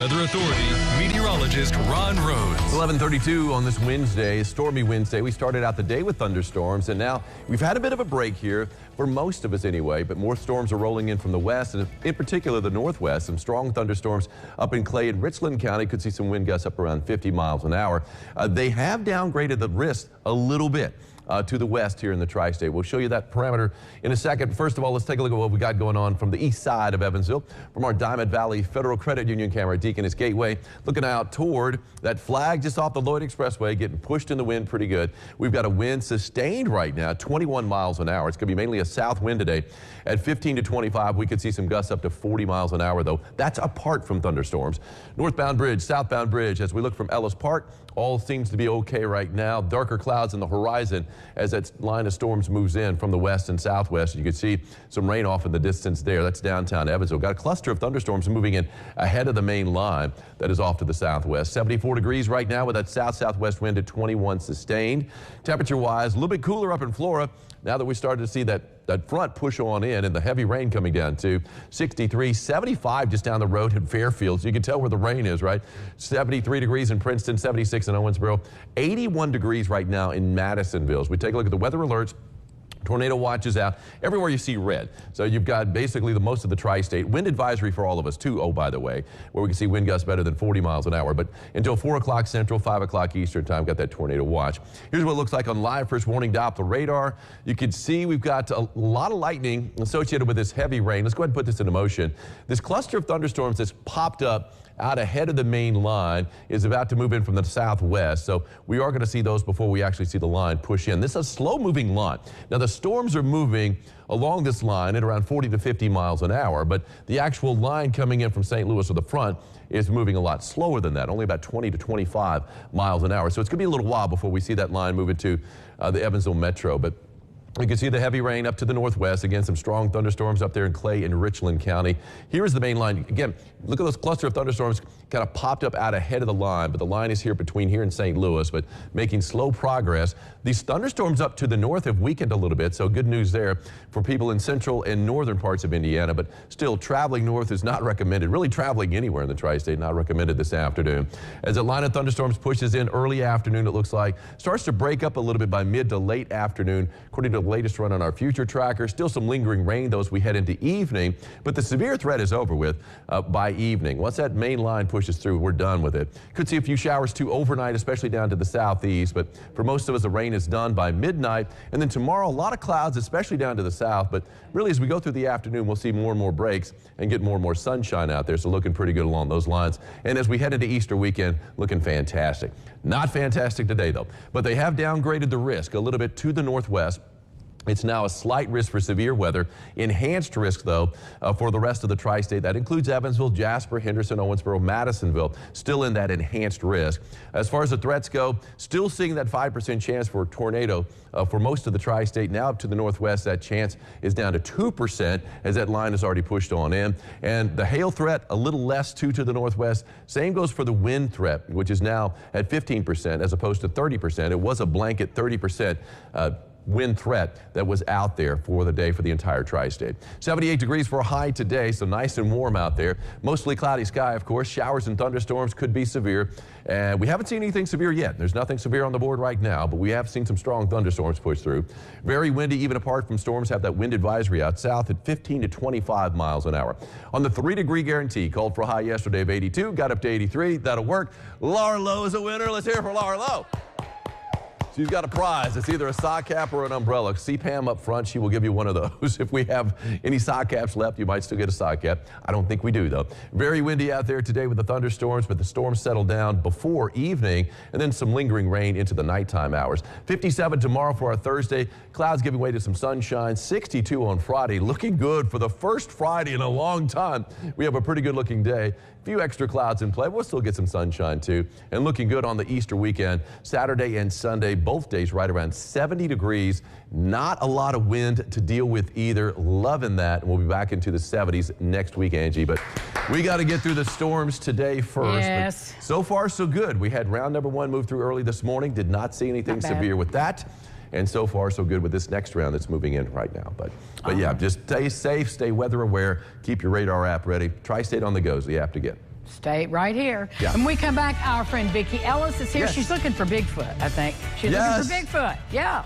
Weather Authority meteorologist Ron Rhodes. 11:32 on this Wednesday, Stormy Wednesday. We started out the day with thunderstorms, and now we've had a bit of a break here for most of us anyway, but more storms are rolling in from the west, and in particular the northwest. Some strong thunderstorms up in Clay and Richland County. Could see some wind gusts up around 50 miles an hour. They have downgraded the risk a little bit to the west here in the tri-state. We'll show you that parameter in a second. First of all, let's take a look at what we got going on from the east side of Evansville from our Diamond Valley Federal Credit Union camera at Deaconess Gateway, looking out toward that flag just off the Lloyd Expressway, getting pushed in the wind pretty good. We've got a wind sustained right now, 21 miles an hour. It's going to be mainly a south wind today at 15 to 25. We could see some gusts up to 40 miles an hour, though. That's apart from thunderstorms. Northbound bridge, southbound bridge, as we look from Ellis Park, all seems to be okay right now. Darker clouds in the horizon as that line of storms moves in from the west and southwest. You can see some rain off in the distance there. That's downtown Evansville. Got a cluster of thunderstorms moving in ahead of the main line that is off to the southwest. 74 degrees right now with that south-southwest wind at 21 sustained. Temperature-wise, a little bit cooler up in Florida now that we started to see that front push on in and the heavy rain coming down too. 63, 75 just down the road in Fairfield. So you can tell where the rain is, right? 73 degrees in Princeton, 76 in Owensboro, 81 degrees right now in Madisonville. As we take a look at the weather alerts, tornado watches out everywhere you see red. So you've got basically the most of the tri-state. Wind advisory for all of us too, oh, by the way, where we can see wind gusts better than 40 miles an hour. But until 4 o'clock Central, 5 o'clock Eastern time, got that tornado watch. Here's what it looks like on live first warning Doppler radar. You can see we've got a lot of lightning associated with this heavy rain. Let's go ahead and put this into motion. This cluster of thunderstorms that's popped up out ahead of the main line is about to move in from the southwest. So we are going to see those before we actually see the line push in. This is a slow moving line. Now the storms are moving along this line at around 40 to 50 miles an hour, but the actual line coming in from St. Louis or the front is moving a lot slower than that, only about 20 to 25 miles an hour. So it's going to be a little while before we see that line move into the Evansville metro. But you can see the heavy rain up to the northwest. Again, some strong thunderstorms up there in Clay and Richland County. Here is the main line. Again, look at those cluster of thunderstorms kind of popped up out ahead of the line, but the line is here between here and St. Louis, but making slow progress. These thunderstorms up to the north have weakened a little bit, so good news there for people in central and northern parts of Indiana, but still traveling north is not recommended. Really traveling anywhere in the tri-state, not recommended this afternoon. As a line of thunderstorms pushes in early afternoon, it looks like, starts to break up a little bit by mid to late afternoon, according to the latest run on our future tracker. Still some lingering rain, though, as we head into evening, but the severe threat is over with by evening. Once that main line pushes through, we're done with it. Could see a few showers too overnight, especially down to the southeast, but for most of us, the rain is done by midnight. And then tomorrow, a lot of clouds, especially down to the south, but really as we go through the afternoon, we'll see more and more breaks and get more and more sunshine out there. So looking pretty good along those lines. And as we head into Easter weekend, looking fantastic. Not fantastic today, though, but they have downgraded the risk a little bit to the northwest. It's now a slight risk for severe weather. Enhanced risk, though, for the rest of the tri-state. That includes Evansville, Jasper, Henderson, Owensboro, Madisonville, still in that enhanced risk. As far as the threats go, still seeing that 5% chance for a tornado for most of the tri-state. Now up to the northwest, that chance is down to 2% as that line is already pushed on in. And the hail threat, a little less to the northwest. Same goes for the wind threat, which is now at 15% as opposed to 30%. It was a blanket 30% wind threat that was out there for the day for the entire tri-state. 78 degrees for a high today, so nice and warm out there. Mostly cloudy sky, of course. Showers and thunderstorms could be severe. And we haven't seen anything severe yet. There's nothing severe on the board right now, but we have seen some strong thunderstorms push through. Very windy, even apart from storms, have that wind advisory out south at 15 to 25 miles an hour. On the 3-degree guarantee, called for a high yesterday of 82, got up to 83. That'll work. Laura Lowe is a winner. Let's hear it for Laura Lowe. She's got a prize. It's either a sock cap or an umbrella. See Pam up front. She will give you one of those. If we have any sock caps left, you might still get a sock cap. I don't think we do, though. Very windy out there today with the thunderstorms, but the storms settle down before evening, and then some lingering rain into the nighttime hours. 57 tomorrow for our Thursday. Clouds giving way to some sunshine. 62 on Friday. Looking good for the first Friday in a long time. We have a pretty good looking day. A few extra clouds in play. We'll still get some sunshine, too. And looking good on the Easter weekend. Saturday and Sunday, both days right around 70 degrees. Not a lot of wind to deal with either. Loving that. And we'll be back into the 70s next week, Angie. But we got to get through the storms today first. Yes. But so far, so good. We had round number 1 move through early this morning. Did not see anything severe with that. And so far, so good with this next round that's moving in right now. But yeah, just stay safe, stay weather aware, keep your radar app ready. Tri-State on the go is the app to get. Stay right here. Yeah. When we come back, our friend Vicki Ellis is here. Yes. She's looking for Bigfoot, I think. She's looking for Bigfoot. Yeah.